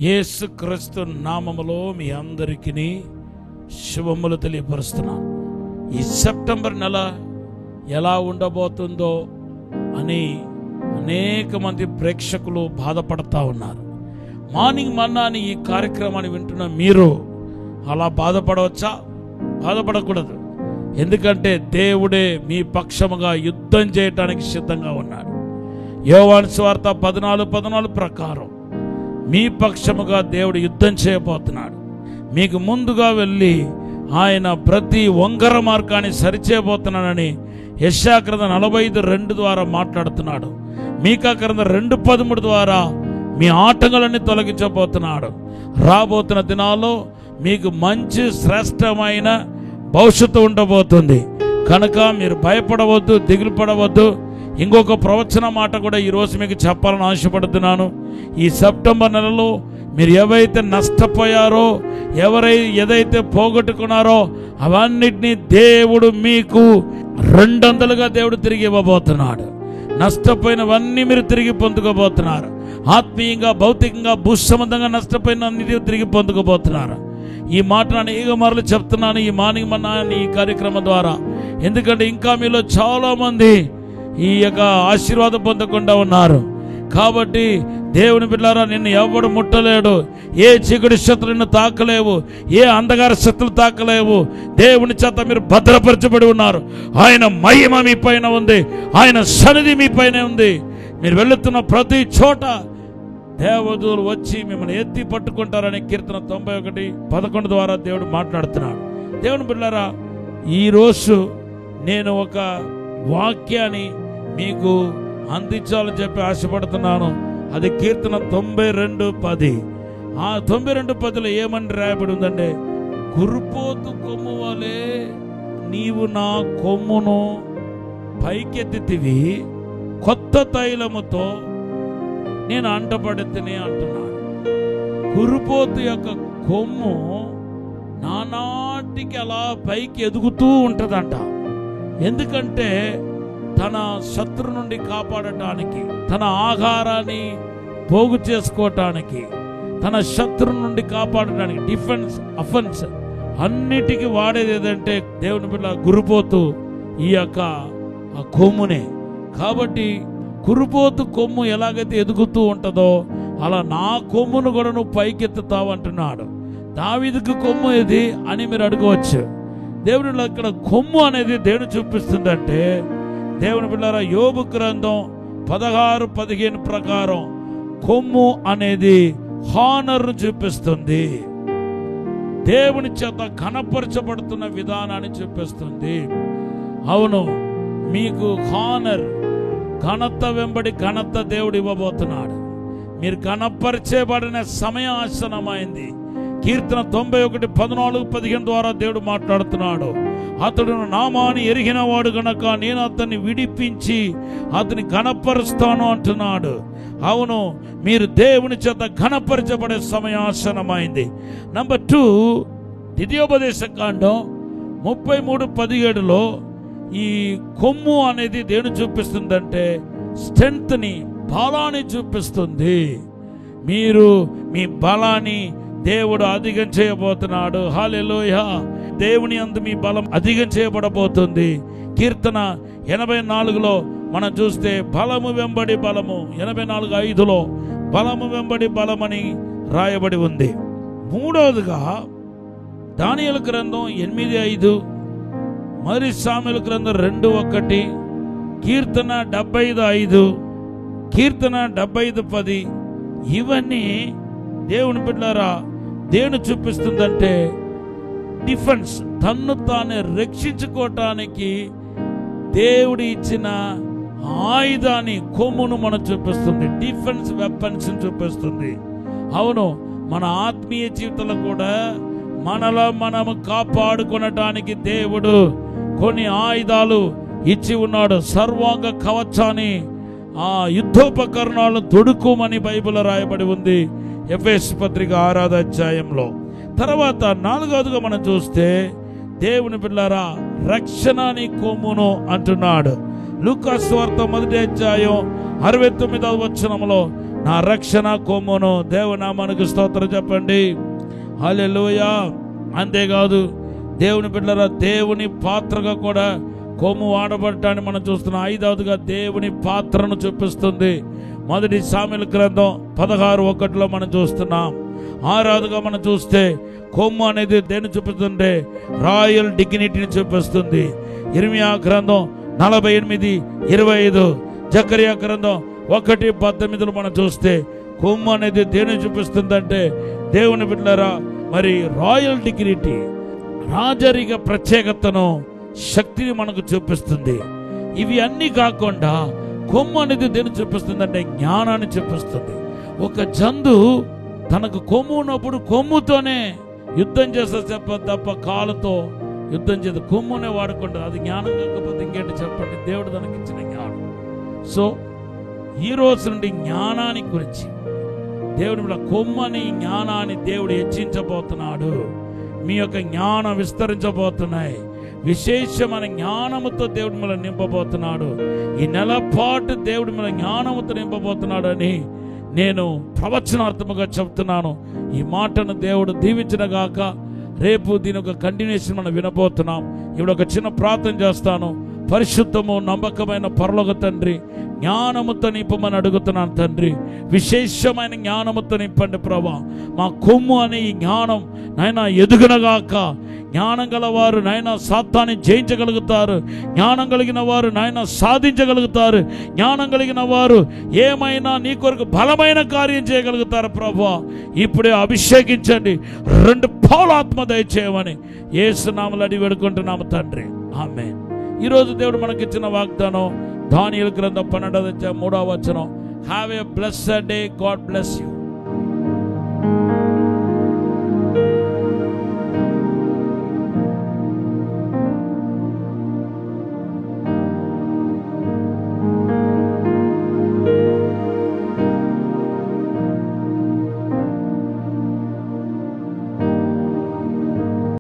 యేసుక్రీస్తు నామములో మీ అందరికీ శుభములు తెలియపరుస్తున్నాను. ఈ సెప్టెంబర్ నెల ఎలా ఉండబోతుందో అని అనేక మంది ప్రేక్షకులు బాధపడతా ఉన్నారు. మార్నింగ్ మన్నా అని ఈ కార్యక్రమాన్ని వింటున్న మీరు అలా బాధపడవచ్చా? బాధపడకూడదు. ఎందుకంటే దేవుడే మీ పక్షముగా యుద్ధం చేయటానికి సిద్ధంగా ఉన్నాడు. యోహాను సువార్త 14:14 ప్రకారం మీ పక్షముగా దేవుడు యుద్ధం చేయబోతున్నాడు. మీకు ముందుగా వెళ్ళి ఆయన ప్రతి వంకర మార్గాన్ని సరిచేయబోతున్నాడని యెషయా గ్రంథం 45:2 ద్వారా మాట్లాడుతున్నాడు. మీకా గ్రంథం 2:13 ద్వారా మీ ఆటంకాలన్నీ తొలగించబోతున్నాడు. రాబోతున్న దినాల్లో మీకు మంచి శ్రేష్టమైన భవిష్యత్తు ఉండబోతుంది. కనుక మీరు భయపడవద్దు, దిగులు పడవద్దు. ఇంకొక ప్రవచన మాట కూడా ఈరోజు మీకు చెప్పాలని ఆశపడుతున్నాను. ఈ సెప్టెంబర్ నెలలో మీరు ఏవైతే నష్టపోయారో, ఏదైతే పోగొట్టుకున్నారో అవన్నిటినీ దేవుడు మీకు 200గా దేవుడు తిరిగి ఇవ్వబోతున్నాడు. నష్టపోయినవన్నీ మీరు తిరిగి పొందుకోబోతున్నారు. ఆత్మీయంగా, భౌతికంగా, భూసంబంధంగా నష్టపోయినన్ని తిరిగి పొందుకోబోతున్నారు. ఈ మాట అనేక మార్లు చెప్తున్నాను ఈ మార్నింగ్ మన్నా ఈ కార్యక్రమం ద్వారా. ఎందుకంటే ఇంకా మీలో చాలా మంది ఈ యొక్క ఆశీర్వాదం పొందకుండా ఉన్నారు. కాబట్టి దేవుని బిడ్డలారా, నిన్ను ఎవడు ముట్టలేడు. ఏ చీకటి శక్తులు నిన్ను తాకలేవు, ఏ అంధకార శక్తులు తాకలేవు. దేవుని చేత మీరు భద్రపరచబడి ఉన్నారు. ఆయన మహిమ మీ పైన ఉంది, ఆయన సన్నిధి మీ పైన ఉంది. మీరు వెళుతున్న ప్రతి చోట దేవదూతలు వచ్చి మిమ్మల్ని ఎత్తి పట్టుకుంటారని కీర్తన 91:11 ద్వారా దేవుడు మాట్లాడుతున్నాడు. దేవుని బిడ్డలారా, ఈరోజు నేను ఒక వాక్యాన్ని మీకు అందించాలని చెప్పి ఆశపడుతున్నాను. అది కీర్తన 92:10. ఆ 92:10లో ఏమని రాయబడి ఉందంటే, కురుపోతు కొమ్ము వలె నీవు నా కొమ్మును పైకెత్తితివి, కొత్త తైలముతో నేను అంటపడితేనే అంటున్నాడు. కురుపోతు యొక్క కొమ్ము నానాటికి అలా పైకి ఎదుగుతూ ఉంటుందంట. ఎందుకంటే తన శత్రు నుండి కాపాడటానికి, తన ఆహారాన్ని పోగు చేసుకోవటానికి, తన శత్రు నుండి కాపాడటానికి, డిఫెన్స్, అఫెన్స్ అన్నిటికీ వాడేది ఏదంటే దేవుని బిడ్డ కురుపోతు ఈ యొక్క కొమ్మునే. కాబట్టి కురుపోతు కొమ్ము ఎలాగైతే ఎదుగుతూ ఉంటుందో అలా నా కొమ్మును కూడా నువ్వు పైకెత్తుతావు అంటున్నాడు. దావీదుకు కొమ్ము ఏది అని మీరు అడగవచ్చు. దేవుని ఇక్కడ కొమ్ము అనేది దేని చూపిస్తుందంటే, దేవుని బిడ్డలారా, యోబు గ్రంథం 16:15 ప్రకారం కొమ్ము అనేది హానర్ను చూపిస్తుంది. దేవుని చేత కనపరచబడుతున్న విధానాన్ని చూపిస్తుంది. అవును, మీకు హానర్, ఘనత వెంబడి ఘనత దేవుడు ఇవ్వబోతున్నాడు. మీరు కనపరిచేబడిన సమయం ఆసన్నమైంది. కీర్తన 91:14-15 ద్వారా దేవుడు మాట్లాడుతున్నాడు. అతడు నామాన్ని ఎరిగిన వాడు గనక నేను అతన్ని విడిపించి అతని ఘనపరుస్తాను అంటున్నాడు. అవును, మీరు దేవుని చేత ఘనపరచబడే సమయం ఆసన్నమైంది. నంబర్ 2, ద్వితీయోపదేశ కాండం 33:17లో ఈ కొమ్ము అనేది దేని చూపిస్తుందంటే స్ట్రెంగ్త్ని, బలాన్ని చూపిస్తుంది. మీరు మీ బలాన్ని దేవుడు అధికం చేయబోతున్నాడు. హల్లెలూయా. దేవుని యందు మీ బలం అధికం చేయబడబోతుంది. కీర్తన 84లో మనం చూస్తే బలము వెంబడి బలము, 84:5లో బలము వెంబడి బలమని రాయబడి ఉంది. మూడవదిగా దానియేలు గ్రంథం 8:5, మరి సామెల గ్రంథం 2:1, కీర్తన 75:5, కీర్తన 75:10 ఇవన్నీ దేవుని బిడ్డలారా దేని చూపిస్తుందంటే డిఫెన్స్, తన్ను తానే రక్షించుకోవటానికి దేవుడు ఇచ్చిన ఆయుధాన్ని, కొమ్మును మనం చూపిస్తుంది. డిఫెన్స్ వెపన్స్ చూపిస్తుంది. అవును, మన ఆత్మీయ జీవితంలో కూడా మనలో మనము కాపాడుకొనటానికి దేవుడు కొన్ని ఆయుధాలు ఇచ్చి ఉన్నాడు. సర్వాంగ కవచాన్ని, ఆ యుద్ధోపకరణాలను తొడుకోమని బైబిల్లో రాయబడి ఉంది ఎఫెసు పత్రిక 6వ అధ్యాయంలో. తర్వాత 4వదిగా మనం చూస్తే దేవుని బిడ్డలారా రక్షణని కొమ్మును అంటున్నాడు. లూకా సువార్త 1వ అధ్యాయం 69వ వచనంలో నా రక్షణ కొమ్మును. దేవునామానికి స్తోత్రం చెప్పండి. హల్లెలూయా. అంతేకాదు దేవుని బిడ్డలారా, దేవుని పాత్రగా కూడా కొమ్ము వాడబడటాన్ని మనం చూస్తున్నాం. 5వదిగా దేవుని పాత్రను చూపిస్తుంది. 1 సామెల గ్రంథం 16:1 మనం చూస్తున్నాం. 6వదిగా మనం చూస్తే కొమ్ము అనేది దేన్ని చూపిస్తుంటే రాయల్ డిగ్నిటీని చూపిస్తుంది. ఇర్మియా గ్రంథం 48:25, జకరియా గ్రంథం 1:18 మనం చూస్తే కొమ్ము అనేది దేన్ని చూపిస్తుందంటే దేవుని బిడ్డలారా మరి రాయల్ డిగ్నిటీ, రాజరిక ప్రత్యేకతను, శక్తిని మనకు చూపిస్తుంది. ఇవి అన్నీ కాకుండా కొమ్ము అనేది దేన్ని చూపిస్తుందంటే జ్ఞానాన్ని చూపిస్తుంది. ఒక జంతువు తనకు కొమ్ము ఉన్నప్పుడు కొమ్ముతోనే యుద్ధం చేస్తే తప్ప కాలుతో యుద్ధం చేస్తే కొమ్మునే వాడుకుంటుంది. అది జ్ఞానం కాకపోతే ఇంకేంటి చెప్పండి? దేవుడు తనకి ఇచ్చిన జ్ఞానం. సో ఈ రోజు నుండి జ్ఞానాన్ని గురించి దేవుని కొమ్మని జ్ఞానాన్ని దేవుడు హెచ్చించబోతున్నాడు. మీ యొక్క జ్ఞానం విస్తరించబోతున్నాయి. విశేషమైన జ్ఞానముతో దేవుడు మిమ్మల్ని నింపబోతున్నాడు. ఈ నెల పాటు దేవుడు మిమ్మల్ని జ్ఞానముతో నింపబోతున్నాడు అని నేను ప్రవచనార్థముగా చెప్తున్నాను. ఈ మాటను దేవుడు దీవించినగాక. రేపు దీని ఒక కంటిన్యూషన్ మనం వినబోతున్నాం. ఇప్పుడు ఒక చిన్న ప్రార్థన చేస్తాను. పరిశుద్ధము నమ్మకమైన పరలోక తండ్రి, జ్ఞానముతో నింపమని అడుగుతున్నాను తండ్రి. విశేషమైన జ్ఞానముతో నింపండి ప్రభా. మా కొమ్ము అనే ఈ జ్ఞానం నాయన ఎదుగునగాక. జ్ఞానం గలవారు నాయన సాతాన్ని జయించగలుగుతారు. జ్ఞానం కలిగిన వారు నాయన సాధించగలుగుతారు. జ్ఞానం కలిగిన వారు ఏమైనా నీ కొరకు బలమైన కార్యం చేయగలుగుతారు ప్రభా. ఇప్పుడే అభిషేకించండి. 2 పాలు ఆత్మ దయచేయమని యేసు నామములో అడిగి వేడుకుంటున్నాము తండ్రి. ఆమేన్. ఈరోజు దేవుడు మనకిచ్చిన వాగ్దానం దానియేలు గ్రంథం 12వ అధ్యాయం 3వ వచనం. Have a blessed day. God bless you.